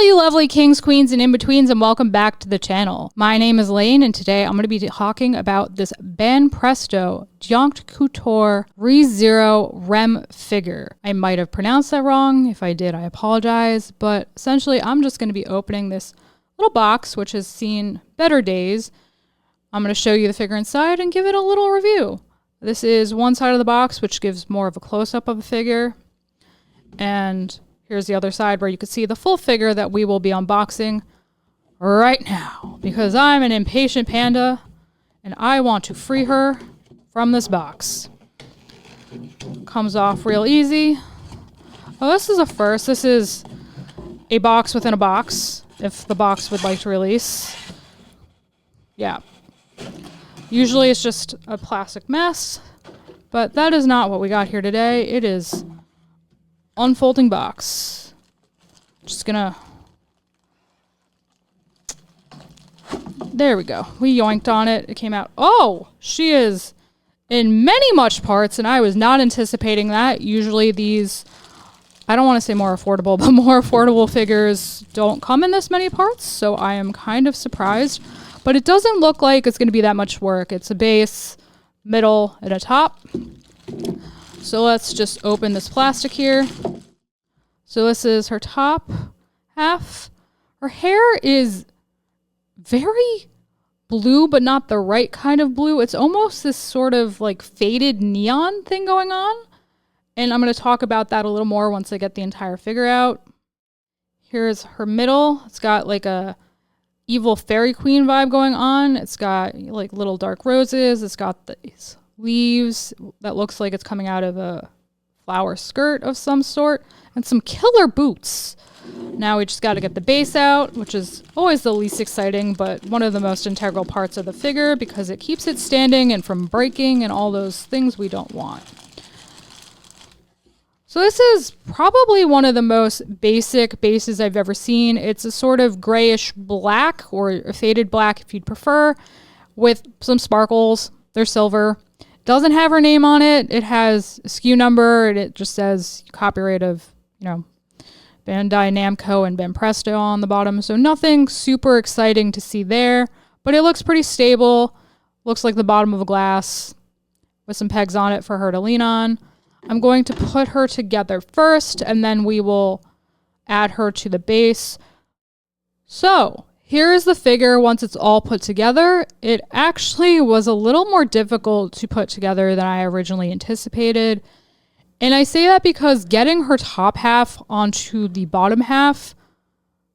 you lovely kings, queens, and in-betweens, and welcome back to the channel. My name is Elaine, and today I'm going to be talking about this Banpresto Dianacht Couture ReZero Rem figure. I might have pronounced that wrong. If I did, I apologize. But essentially, I'm just going to be opening this little box, which has seen better days. I'm going to show you the figure inside and give it a little review. This is one side of the box, which gives more of a close-up of the figure. And here's the other side where you can see the full figure that we will be unboxing right now, because I'm an impatient panda and I want to free her from this box. Comes off real easy. Oh, this is a first. This is a box within a box, if the box would like to release. Yeah. Usually it's just a plastic mess, but that is not what we got here today. It is unfolding box. Just gonna, there we go. We yoinked on it. It came out. Oh, she is in many much parts, and I was not anticipating that. Usually these, I don't want to say more affordable, but more affordable figures don't come in this many parts, so I am kind of surprised. But it doesn't look like it's going to be that much work. It's a base, middle, and a top. So let's just open this plastic here. So this is her top half. Her hair is very blue, but not the right kind of blue. It's almost this sort of like faded neon thing going on. And I'm going to talk about that a little more once I get the entire figure out. Here's her middle. It's got like a evil fairy queen vibe going on. It's got like little dark roses. It's got these leaves that looks like it's coming out of a flower skirt of some sort, and some killer boots. Now we just got to get the base out, which is always the least exciting, but one of the most integral parts of the figure because it keeps it standing and from breaking and all those things we don't want. So this is probably one of the most basic bases I've ever seen. It's a sort of grayish black, or a faded black if you'd prefer, with some sparkles. They're silver. Doesn't have her name on it. It has a SKU number, and it just says copyright of, Bandai Namco and Banpresto on the bottom. So nothing super exciting to see there, but it looks pretty stable. Looks like the bottom of a glass with some pegs on it for her to lean on. I'm going to put her together first, and then we will add her to the base. So here is the figure once it's all put together. It actually was a little more difficult to put together than I originally anticipated. And I say that because getting her top half onto the bottom half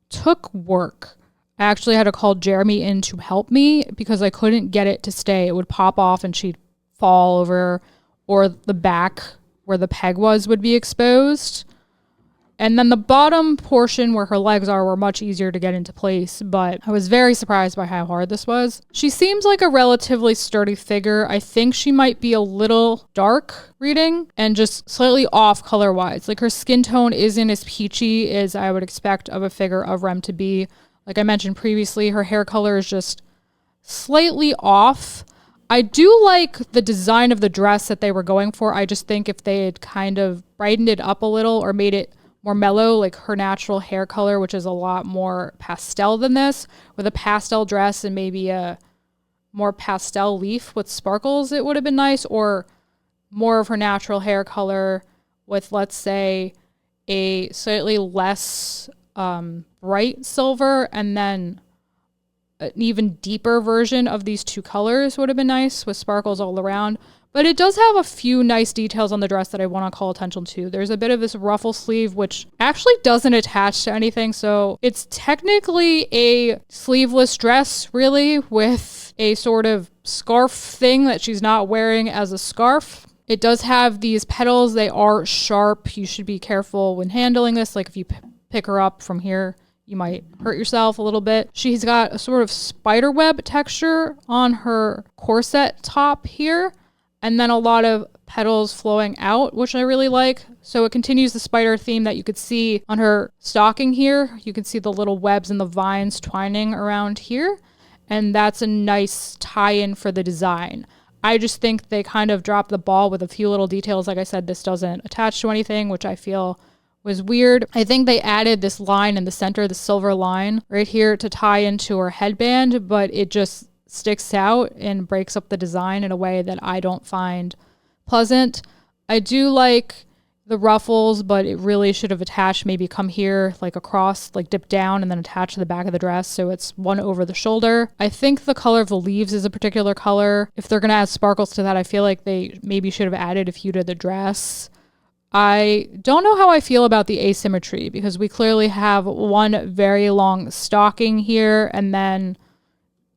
took work. I actually had to call Jeremy in to help me because I couldn't get it to stay. It would pop off and she'd fall over, or the back where the peg would be exposed. And then the bottom portion where her legs were much easier to get into place, but I was very surprised by how hard this was. She seems like a relatively sturdy figure. I think she might be a little dark reading and just slightly off color-wise. Like her skin tone isn't as peachy as I would expect of a figure of Rem to be. Like I mentioned previously, her hair color is just slightly off. I do like the design of the dress that they were going for. I just think if they had kind of brightened it up a little or made it more mellow, like her natural hair color, which is a lot more pastel than this, with a pastel dress and maybe a more pastel leaf with sparkles, it would have been nice. Or more of her natural hair color with, let's say, a slightly less bright silver, and then an even deeper version of these two colors would have been nice with sparkles all around. But it does have a few nice details on the dress that I want to call attention to. There's a bit of this ruffle sleeve, which actually doesn't attach to anything. So it's technically a sleeveless dress, really, with a sort of scarf thing that she's not wearing as a scarf. It does have these petals. They are sharp. You should be careful when handling this. Like if you pick her up from here, you might hurt yourself a little bit. She's got a sort of spider web texture on her corset top here, and then a lot of petals flowing out, which I really like. So it continues the spider theme that you could see on her stocking here. You can see the little webs and the vines twining around here, and that's a nice tie-in for the design. I just think they kind of dropped the ball with a few little details. Like I said, this doesn't attach to anything, which I feel was weird. I think they added this line in the center, the silver line right here to tie into her headband, but it just sticks out and breaks up the design in a way that I don't find pleasant. I do like the ruffles, but it really should have attached, maybe come here like across, like dip down and then attach to the back of the dress so it's one over the shoulder. I think the color of the leaves is a particular color. If they're going to add sparkles to that, I feel like they maybe should have added a few to the dress. I don't know how I feel about the asymmetry because we clearly have one very long stocking here and then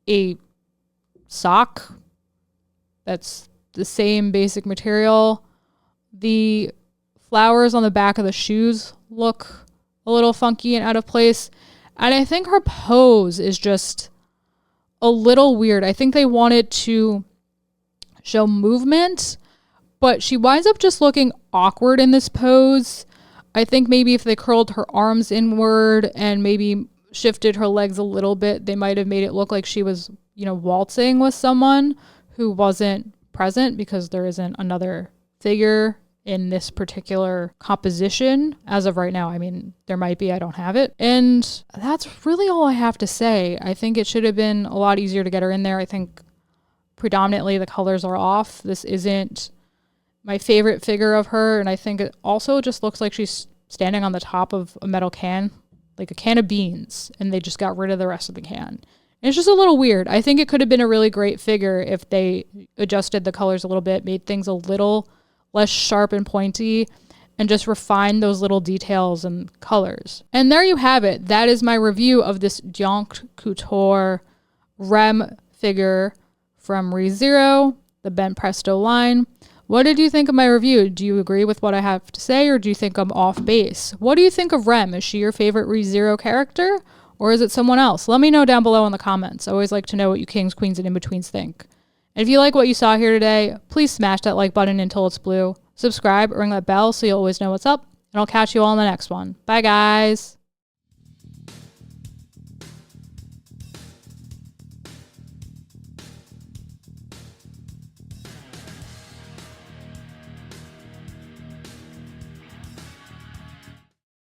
a sock that's the same basic material. The flowers on the back of the shoes look a little funky and out of place. And I think her pose is just a little weird. I think they wanted to show movement, but she winds up just looking awkward in this pose. I think maybe if they curled her arms inward and maybe shifted her legs a little bit, they might have made it look like she was, waltzing with someone who wasn't present because there isn't another figure in this particular composition as of right now. I mean, there might be, I don't have it. And that's really all I have to say. I think it should have been a lot easier to get her in there. I think predominantly the colors are off. This isn't my favorite figure of her. And I think it also just looks like she's standing on the top of a metal can, like a can of beans, and they just got rid of the rest of the can. And it's just a little weird. I think it could have been a really great figure if they adjusted the colors a little bit, made things a little less sharp and pointy, and just refine those little details and colors. And there you have it. That is my review of this Dianacht Couture Rem figure from ReZero, the Banpresto line. What did you think of my review? Do you agree with what I have to say, or do you think I'm off base? What do you think of Rem? Is she your favorite ReZero character, or is it someone else? Let me know down below in the comments. I always like to know what you kings, queens, and in-betweens think. And if you like what you saw here today, please smash that like button until it's blue. Subscribe or ring that bell so you'll always know what's up. And I'll catch you all in the next one. Bye, guys.